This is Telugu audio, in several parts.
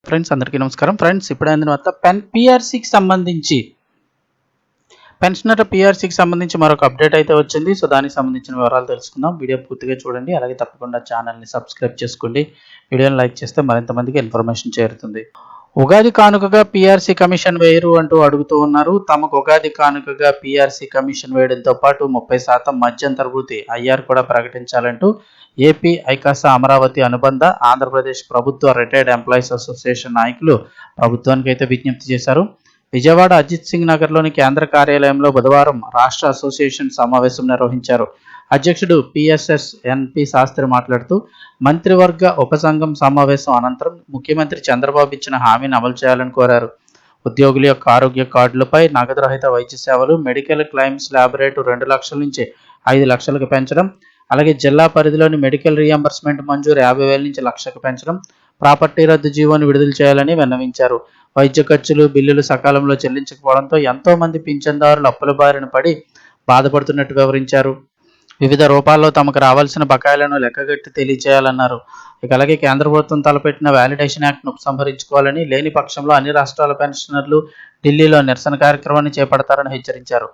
ఫ్రెండ్స్ అందరికీ నమస్కారం. ఫ్రెండ్స్ ఇప్పుడైన తర్వాత పిఆర్సీకి సంబంధించి పెన్షనర్ పిఆర్సీకి సంబంధించి మరొక అప్డేట్ అయితే వచ్చింది. సో దానికి సంబంధించిన వివరాలు తెలుసుకుందాం. వీడియో పూర్తిగా చూడండి. అలాగే తప్పకుండా ఛానల్ని సబ్స్క్రైబ్ చేసుకోండి. వీడియోని లైక్ చేస్తే మరింత మందికి ఇన్ఫర్మేషన్ చేరుతుంది. ఉగాది కానుకగా పిఆర్సీ కమిషన్ వేయరు అంటూ అడుగుతూ ఉన్నారు. తమకు ఉగాది కానుకగా పిఆర్సీ కమిషన్ వేయడంతో పాటు 30% మధ్యంతర వృత్తి ఐఆర్ కూడా ప్రకటించాలంటూ ఏపీ ఐకాసా అమరావతి అనుబంధ ఆంధ్రప్రదేశ్ ప్రభుత్వ రిటైర్డ్ ఎంప్లాయీస్ అసోసియేషన్ నాయకులు ప్రభుత్వానికి అయితే విజ్ఞప్తి చేశారు. విజయవాడ అజిత్ సింగ్ నగర్లోని కేంద్ర కార్యాలయంలో బుధవారం రాష్ట్ర అసోసియేషన్ సమావేశం నిర్వహించారు. అధ్యక్షుడు పిఎస్ఎస్ ఎన్పి శాస్త్రి మాట్లాడుతూ మంత్రివర్గ ఉపసంఘం సమావేశం అనంతరం ముఖ్యమంత్రి చంద్రబాబు ఇచ్చిన హామీని అమలు చేయాలని కోరారు. ఉద్యోగుల యొక్క ఆరోగ్య కార్డులపై నగదు రహిత వైద్య సేవలు, మెడికల్ క్లెయిమ్స్ ల్యాబ్ రేటు 2 లక్షల నుంచి 5 లక్షలకు పెంచడం, అలాగే జిల్లా పరిధిలోని మెడికల్ రీఎంబర్స్మెంట్ మంజూరు 50,000 నుంచి 1,00,000కు పెంచడం, ప్రాపర్టీ రద్దు జీవోను విడుదల చేయాలని విన్నవించారు. వైద్య ఖర్చులు, బిల్లులు సకాలంలో చెల్లించకపోవడంతో ఎంతో మంది పింఛన్దారులు అప్పుల బారిన పడి బాధపడుతున్నట్టు వివరించారు. వివిధ రూపాల్లో తమకు రావాల్సిన బకాయిలను లెక్కగట్టి తెలియచేయాలన్నారు. అలాగే కేంద్ర ప్రభుత్వం తలపెట్టిన వ్యాలిడేషన్ యాక్ట్ను ఉపసంహరించుకోవాలని, లేని పక్షంలో అన్ని రాష్ట్రాల పెన్షనర్లు ఢిల్లీలో నిరసన కార్యక్రమాన్ని చేపడతారని హెచ్చరించారు.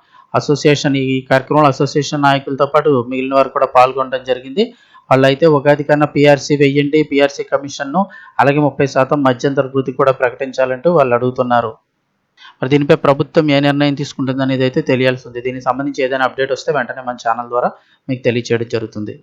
ఈ కార్యక్రమంలో అసోసియేషన్ నాయకులతో పాటు మిగిలిన వారు కూడా పాల్గొనడం జరిగింది. వాళ్ళైతే ఉగాది కన్నా పిఆర్సీ వెయ్యండి, పిఆర్సీ కమిషన్ను అలాగే 30% మధ్యంతర వృత్తి కూడా ప్రకటించాలంటూ వాళ్ళు అడుగుతున్నారు. మరి దీనిపై ప్రభుత్వం ఏ నిర్ణయం తీసుకుంటుంది అనేది అయితే తెలియాల్సి ఉంది. దీనికి సంబంధించి ఏదైనా అప్డేట్ వస్తే వెంటనే మన ఛానల్ ద్వారా మీకు తెలియచేయడం జరుగుతుంది.